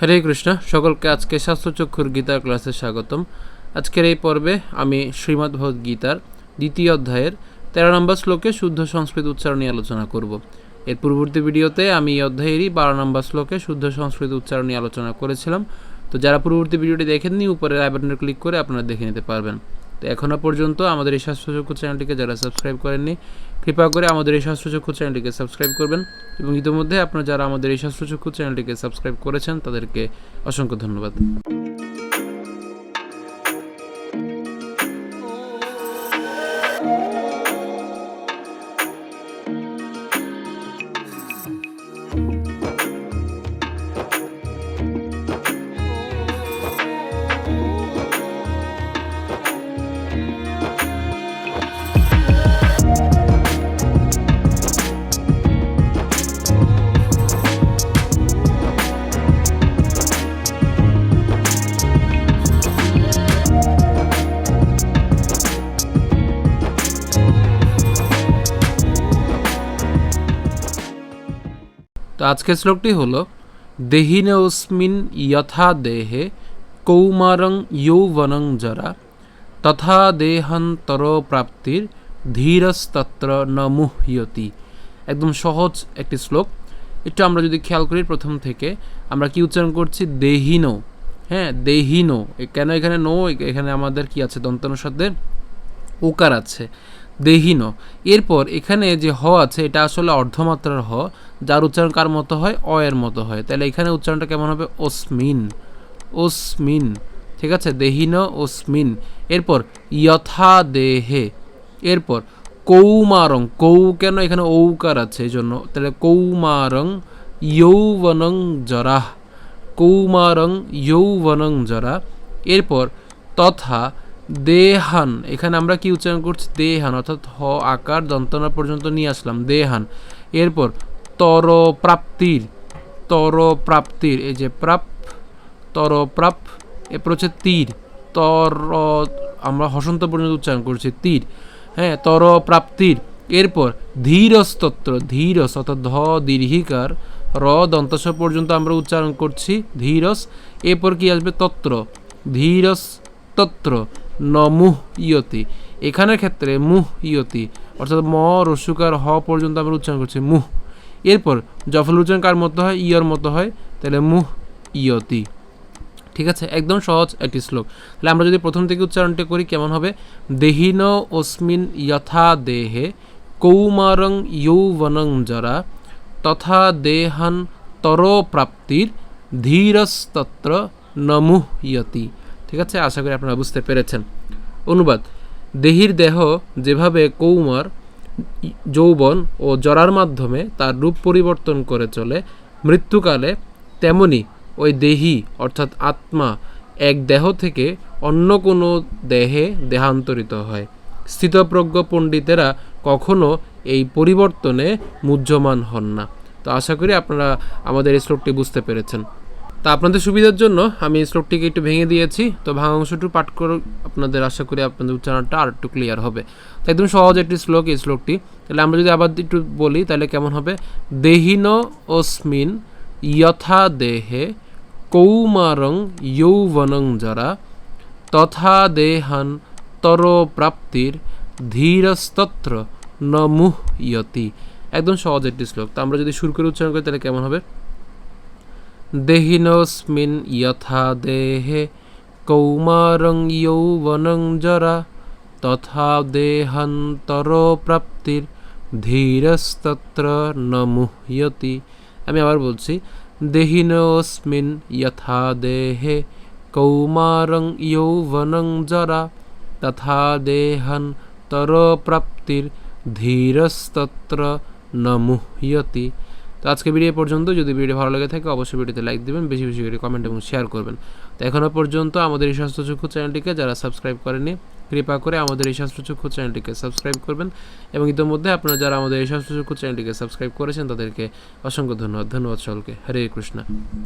হরে কৃষ্ণ। সকলকে আজকে শাস্ত্রচক্ষুর গীতা ক্লাসে স্বাগতম। আজকের এই পর্বে আমি শ্রীমদ্ভগবদ্ গীতার দ্বিতীয় অধ্যায়ের 13 নম্বর শ্লোকে শুদ্ধ সংস্কৃত উচ্চারণ নিয়ে আলোচনা করব। এর পূর্ববর্তী ভিডিওতে আমি এই অধ্যায়েরই 12 নম্বর শ্লোকে শুদ্ধ সংস্কৃত উচ্চারণ নিয়ে আলোচনা করেছিলাম। তো যারা পূর্ববর্তী ভিডিওটি দেখেননি, উপরের আই বাটনে ক্লিক করে আপনারা দেখে নিতে পারবেন। তো এখনও পর্যন্ত আমাদের এই শাস্ত্রচক্ষু চ্যানেলটিকে যারা সাবস্ক্রাইব করেননি, কৃপা করে আমাদের এই শাস্ত্রচক্ষু চ্যানেলটিকে সাবস্ক্রাইব করবেন। এবং ইতিমধ্যে আপনারা যারা আমাদের এই শাস্ত্রচক্ষু চ্যানেলটিকে সাবস্ক্রাইব করেছেন তাদেরকে অসংখ্য ধন্যবাদ। তো আজকের শ্লোকটি হলো দেহিনোস্মিন যথা দেহে কৌমারং যৌবনং জরা তথা দেহান্তর প্রাপ্তির ধীরস্তত্র ন মুহ্যতি। একদম সহজ একটি শ্লোক। একটু আমরা যদি খেয়াল করি প্রথম থেকে আমরা কি উচ্চারণ করছি? দেহিনো। হ্যাঁ, দেহিনো। কেন এখানে নো? এখানে আমাদের কি আছে? দন্তনের সাথে ওকার আছে, দেহিন। এরপর এখানে যে হ আছে এটা আসলে অর্ধমাত্রার হ, যার উচ্চারণ কার মতো হয়? অয়ের মতো হয়। তাহলে এখানে উচ্চারণটা কেমন হবে? ওসমিন, ওসমিন। ঠিক আছে, দেহিন ওসমিন। এরপর যথা দেহে। এরপর কৌমারং, কৌ কেন? এখানে ঔকার আছে এই জন্য। তাহলে কৌমারং যৌবনং জরা, কৌমারং যৌবনং জরা। এরপর তথা দেহান, এখানে আমরা কি উচ্চারণ করছি? দেহান, অর্থাৎ হ আকার দন্তনা পর্যন্ত নিয়ে আসলাম, দেহান। এরপর তর প্রাপ্তির, তর প্রাপ্তির, এই যে প্রাপ, তর প্রাপ। এরপর হচ্ছে তীর, তর, আমরা হসন্ত পর্যন্ত উচ্চারণ করছি, তীর। হ্যাঁ, তর প্রাপ্তির। এরপর ধীরস্তত্র, ধীরস অর্থাৎ ধ দীর্ঘিকার র দন্তস পর্যন্ত আমরা উচ্চারণ করছি, ধীরস। এরপর কি আসবে? তত্র, ধীরস তত্র ন মুহ্যতি। এখানের ক্ষেত্রে মুহ্যতি অর্থাৎ ম রস্যকার হ পর্যন্ত আমরা উচ্চারণ করছি, মুহ। এরপর জফল উচ্চারণ কার মতো হয়? ইয়র মতো হয়, তাহলে মুহ্যতি। ঠিক আছে, একদম সহজ একটি শ্লোক। তাহলে আমরা যদি প্রথম থেকে উচ্চারণটা করি কেমন হবে? দেহিন ওস্মিন যথা দেহে কৌমারং যৌবনং জরা তথা দেহান তর প্রাপ্তির ধীরস্তত্র ন মুহ্যতি। ঠিক আছে, আশা করি আপনারা বুঝতে পেরেছেন। অনুবাদ: দেহির দেহ যেভাবে কৌমার, যৌবন ও জরার মাধ্যমে তার রূপ পরিবর্তন করে চলে, মৃত্যুকালে তেমনি ওই দেহি অর্থাৎ আত্মা এক দেহ থেকে অন্য কোনো দেহে দেহান্তরিত হয়। স্থিতপ্রজ্ঞ পণ্ডিতেরা কখনো এই পরিবর্তনে মুহ্যমান হন না। তো আশা করি আপনারা আমাদের এই শ্লোকটি বুঝতে পেরেছেন। তা আপনাদের সুবিধার জন্য আমি এই শ্লোকটিকে একটু ভেঙে দিয়েছি। তো ভাঙা অংশটু পাঠ করে আপনাদের, আশা করি আপনাদের উচ্চারণটা আর একটু ক্লিয়ার হবে। তো একদম সহজ একটি শ্লোক এই শ্লোকটি। তাহলে আমরা যদি আবার একটু বলি তাহলে কেমন হবে? দেহিন ওস্মিন যথা দেহে কৌমারং যৌবনং জরা তথা দেহান তর প্রাপ্তির ধীরস্তত্র ন মুহ্যতি। একদম সহজ একটি শ্লোক। তো আমরা যদি শুরু করে উচ্চারণ করি তাহলে কেমন হবে? দেহিনোস্মিন যথা দেহে কৌমারং যৌবনং জরা তথা দেহান্তর প্রাপ্তির ধীরস্তত্র ন মুহ্যতি। আমি আবার বলছি, দেহিনোস্মিন যথা দেহে কৌমারং যৌবনং জরা তথা দেহান্তর প্রাপ্তির ধীরস্তত্র ন মুহ্যতি। তো আজকে ভিডিও পর্যন্ত। যদি ভিডিও ভালো লেগে থাকে অবশ্যই ভিডিওতে লাইক দিবেন, বেশি বেশি করে কমেন্ট এবং শেয়ার করবেন। তো এখনও পর্যন্ত আমাদের এই শাস্ত্রচক্ষু চ্যানেলটিকে যারা সাবস্ক্রাইব করেনি, কৃপা করে আমাদের এই শাস্ত্রচক্ষু চ্যানেলটিকে সাবস্ক্রাইব করবেন। এবং ইতিমধ্যে আপনারা যারা আমাদের এই শাস্ত্রচক্ষু চ্যানেলটিকে সাবস্ক্রাইব করেছেন তাদেরকে অসংখ্য ধন্যবাদ। ধন্যবাদ সকলকে। হরে কৃষ্ণ।